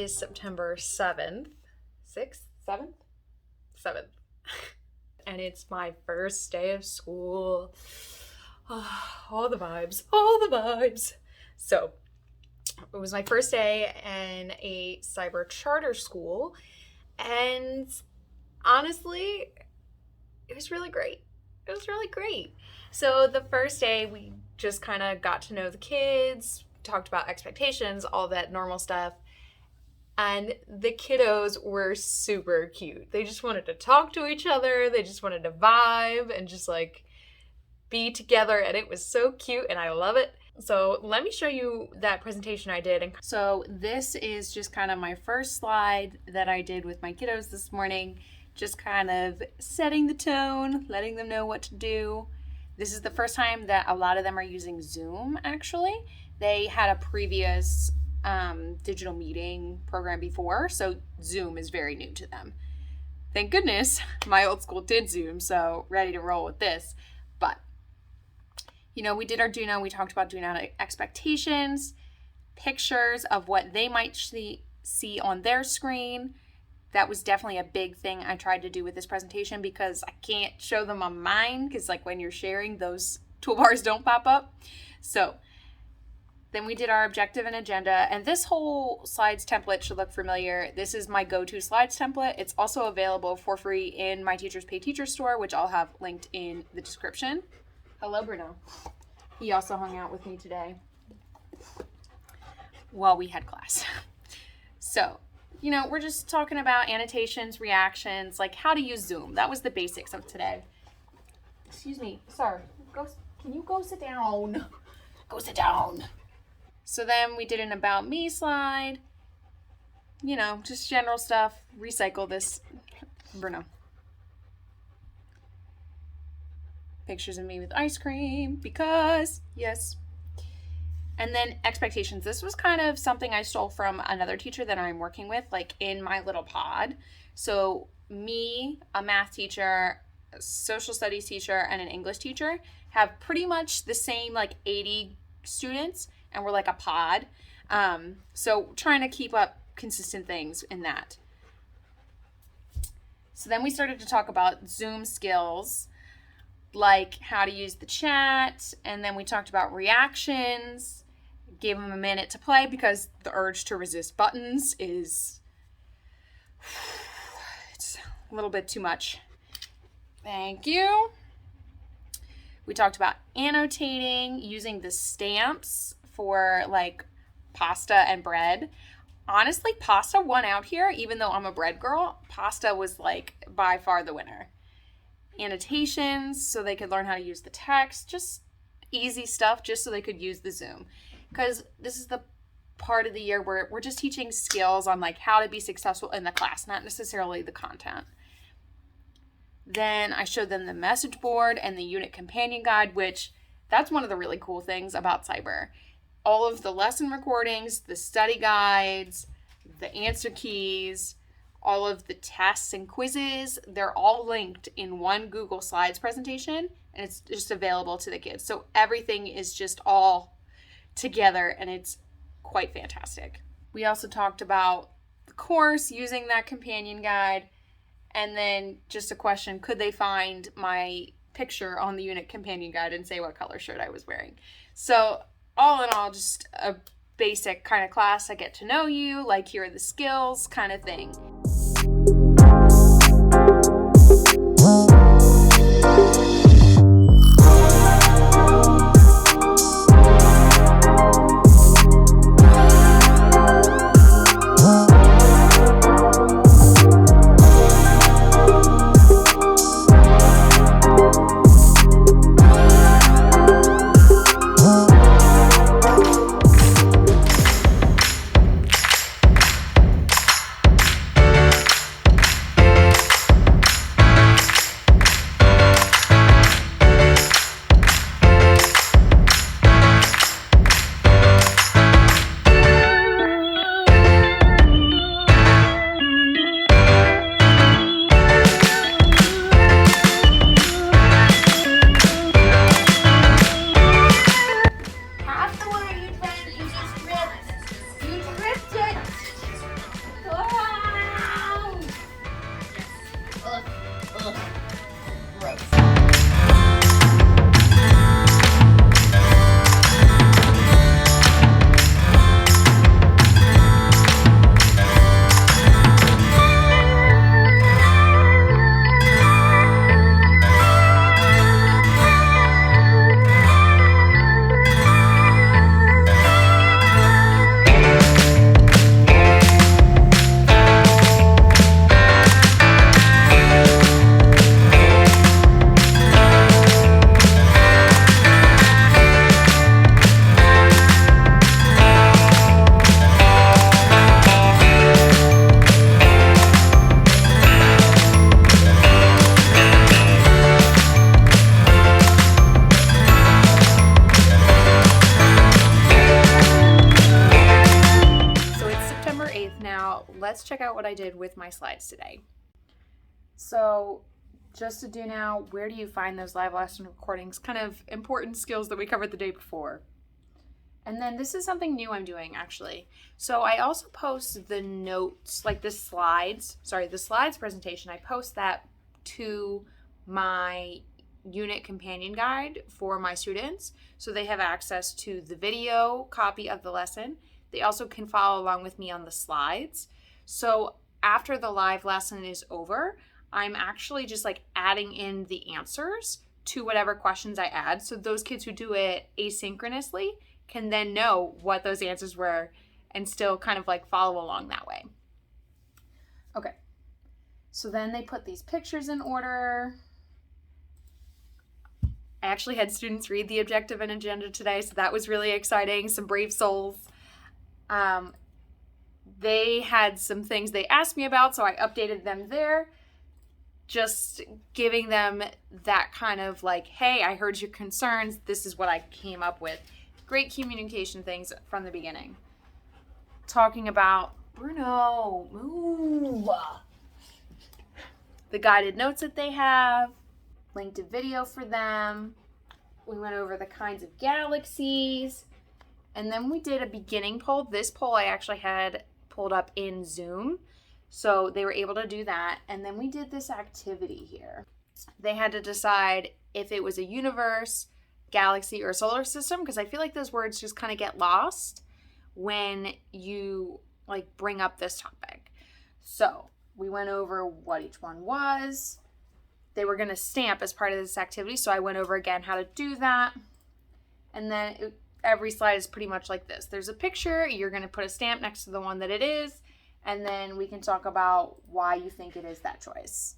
is September 7th, 6th, 7th? 7th. And it's my first day of school. Oh, all the vibes. So, it was my first day in a cyber charter school, and honestly, it was really great. So the first day, we just kind of got to know the kids, talked about expectations, all that normal stuff. And the kiddos were super cute. They just wanted to talk to each other. They just wanted to vibe and just like be together. And it was so cute and I love it. So let me show you that presentation I did. So this is just kind of my first slide that I did with my kiddos this morning. Just kind of setting the tone, letting them know what to do. This is the first time that a lot of them are using Zoom, actually. They had a previous digital meeting program before, so Zoom is very new to them. Thank goodness my old school did Zoom, so ready to roll with this. But, you know, we did our do now. We talked about do not expectations, pictures of what they might see on their screen. That was definitely a big thing I tried to do with this presentation because I can't show them on mine because like when you're sharing, those toolbars don't pop up. So then we did our objective and agenda, and this whole slides template should look familiar. This is my go-to slides template. It's also available for free in my Teachers Pay Teacher store, which I'll have linked in the description. Hello, Bruno. He also hung out with me today while we had class. So, you know, we're just talking about annotations, reactions, like how to use Zoom. That was the basics of today. Excuse me, sir. Can you go sit down? Go sit down. So then we did an about me slide. You know, just general stuff. Recycle this. Bruno. Pictures of me with ice cream because, yes. And then expectations. This was kind of something I stole from another teacher that I'm working with, like in my little pod. So me, a math teacher, a social studies teacher, and an English teacher have pretty much the same like 80 students, and we're like a pod. So trying to keep up consistent things in that. So then we started to talk about Zoom skills, like how to use the chat, and then we talked about reactions. Gave them a minute to play because the urge to resist buttons is it's a little bit too much. Thank you. We talked about annotating, using the stamps for like pasta and bread. Honestly, pasta won out here, even though I'm a bread girl. Pasta was like by far the winner. Annotations so they could learn how to use the text, just easy stuff just so they could use the Zoom. Because this is the part of the year where we're just teaching skills on like how to be successful in the class, not necessarily the content. Then I showed them the message board and the unit companion guide, which that's one of the really cool things about cyber. All of the lesson recordings, the study guides, the answer keys, all of the tests and quizzes, they're all linked in one Google Slides presentation, and it's just available to the kids. So everything is just all together, and it's quite fantastic. We also talked about the course, using that companion guide, and then just a question, could they find my picture on the unit companion guide and say what color shirt I was wearing? So all in all, just a basic kind of class. I get to know you, like here are the skills kind of thing. now let's check out what I did with my slides today. So just to do now, where do you find those live lesson recordings? Kind of important skills that we covered the day before. And then this is something new I'm doing actually. So I also post the notes, like the slides presentation. I post that to my unit companion guide for my students. So they have access to the video copy of the lesson. They also can follow along with me on the slides. So after the live lesson is over, I'm actually just like adding in the answers to whatever questions I add. So those kids who do it asynchronously can then know what those answers were and still kind of like follow along that way. Okay, so then they put these pictures in order. I actually had students read the objective and agenda today, so that was really exciting. Some brave souls. They had some things they asked me about, so I updated them there. Just giving them that kind of like, hey, I heard your concerns. This is what I came up with. Great communication things from the beginning. Talking about, Bruno, move. The guided notes that they have. Linked a video for them. We went over the kinds of galaxies. And then we did a beginning poll. This poll I actually had pulled up in Zoom. So they were able to do that. And then we did this activity here. They had to decide if it was a universe, galaxy, or solar system, because I feel like those words just kind of get lost when you like bring up this topic. So we went over what each one was. They were going to stamp as part of this activity, so I went over again how to do that. And then every slide is pretty much like this. There's a picture, you're going to put a stamp next to the one that it is, and then we can talk about why you think it is that choice.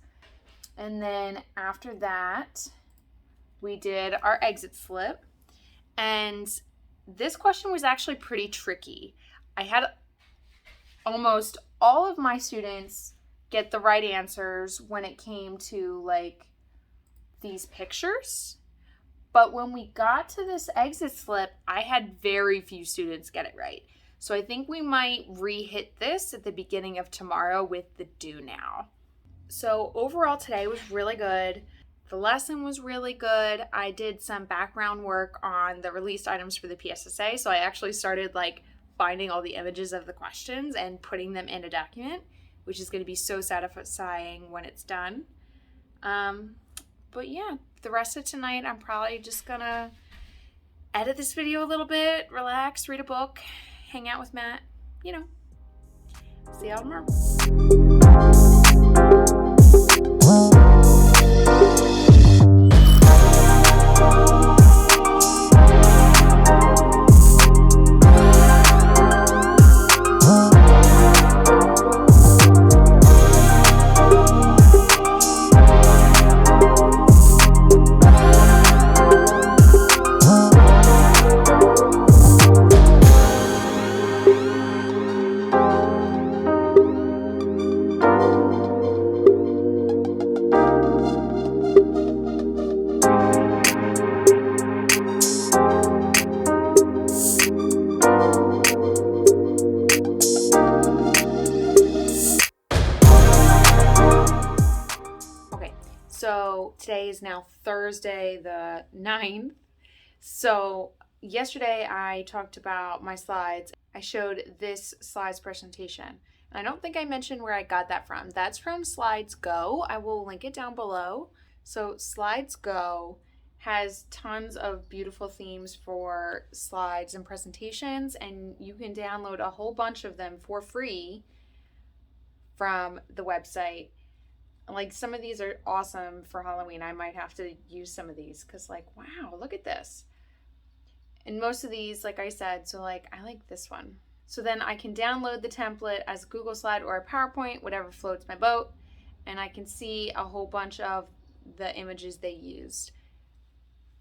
And then after that, we did our exit slip. And this question was actually pretty tricky. I had almost all of my students get the right answers when it came to like these pictures. But when we got to this exit slip, I had very few students get it right. So I think we might re-hit this at the beginning of tomorrow with the do now. So overall today was really good. The lesson was really good. I did some background work on the released items for the PSSA. So I actually started like finding all the images of the questions and putting them in a document, which is going to be so satisfying when it's done. But yeah, the rest of tonight, I'm probably just going to edit this video a little bit, relax, read a book, hang out with Matt, you know. See y'all tomorrow. So today is now Thursday the 9th. So yesterday I talked about my slides. I showed this slides presentation. And I don't think I mentioned where I got that from. That's from Slides Go. I will link it down below. So Slides Go has tons of beautiful themes for slides and presentations, and you can download a whole bunch of them for free from the website. Like, some of these are awesome for Halloween. I might have to use some of these because, like, wow, look at this. And most of these, like I said, so like I like this one. So then I can download the template as a Google slide or a PowerPoint, whatever floats my boat, and I can see a whole bunch of the images they used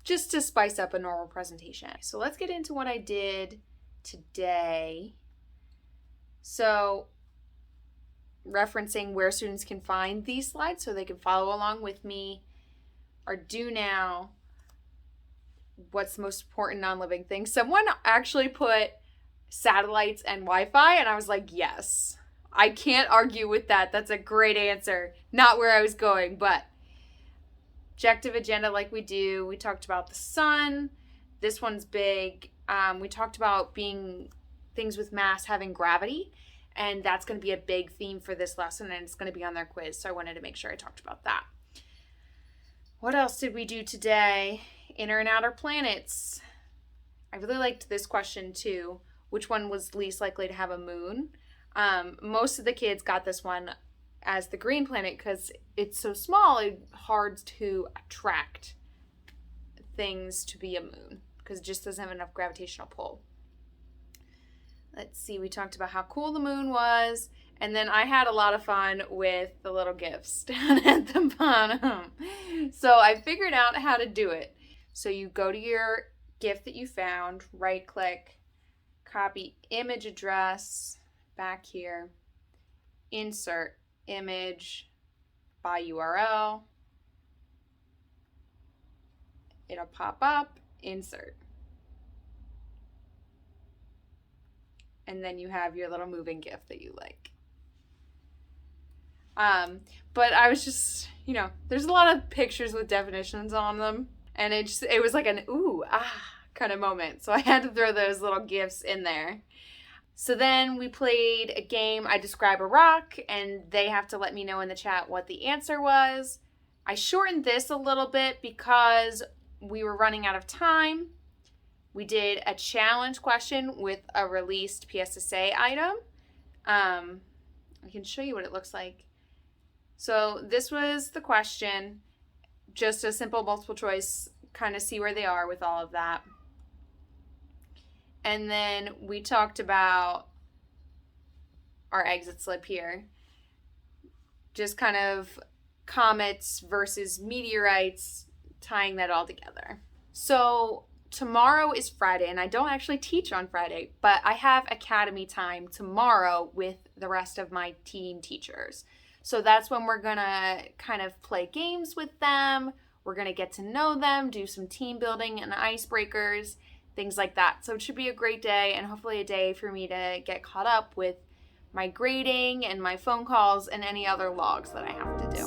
just to spice up a normal presentation. So let's get into what I did today. So referencing where students can find these slides so they can follow along with me. Our do now, what's the most important non-living thing? Someone actually put satellites and Wi-Fi, and I was like, yes, I can't argue with that. That's a great answer. Not where I was going, but objective agenda like we do. We talked about the sun. This one's big. We talked about being things with mass having gravity, and that's going to be a big theme for this lesson, and it's going to be on their quiz, so I wanted to make sure I talked about that. What else did we do today? Inner and outer planets. I really liked this question too. Which one was least likely to have a moon? Most of the kids got this one as the green planet because it's so small, it's hard to attract things to be a moon because it just doesn't have enough gravitational pull. Let's see, we talked about how cool the moon was, and then I had a lot of fun with the little gifts down at the bottom. So I figured out how to do it. So you go to your gift that you found, right click, copy image address, back here, insert image by URL. It'll pop up, insert. And then you have your little moving gift that you like. But I was just, there's a lot of pictures with definitions on them. And it was like an ooh, ah kind of moment. So I had to throw those little gifts in there. So then we played a game. I describe a rock, and they have to let me know in the chat what the answer was. I shortened this a little bit because we were running out of time. We did a challenge question with a released PSSA item. I can show you what it looks like. So this was the question, just a simple multiple choice, kind of see where they are with all of that. And then we talked about our exit slip here. Just kind of comets versus meteorites, tying that all together. So tomorrow is Friday, and I don't actually teach on Friday, but I have academy time tomorrow with the rest of my team teachers. So that's when we're gonna kind of play games with them. We're gonna get to know them, do some team building and icebreakers, things like that. So it should be a great day, and hopefully a day for me to get caught up with my grading and my phone calls and any other logs that I have to do.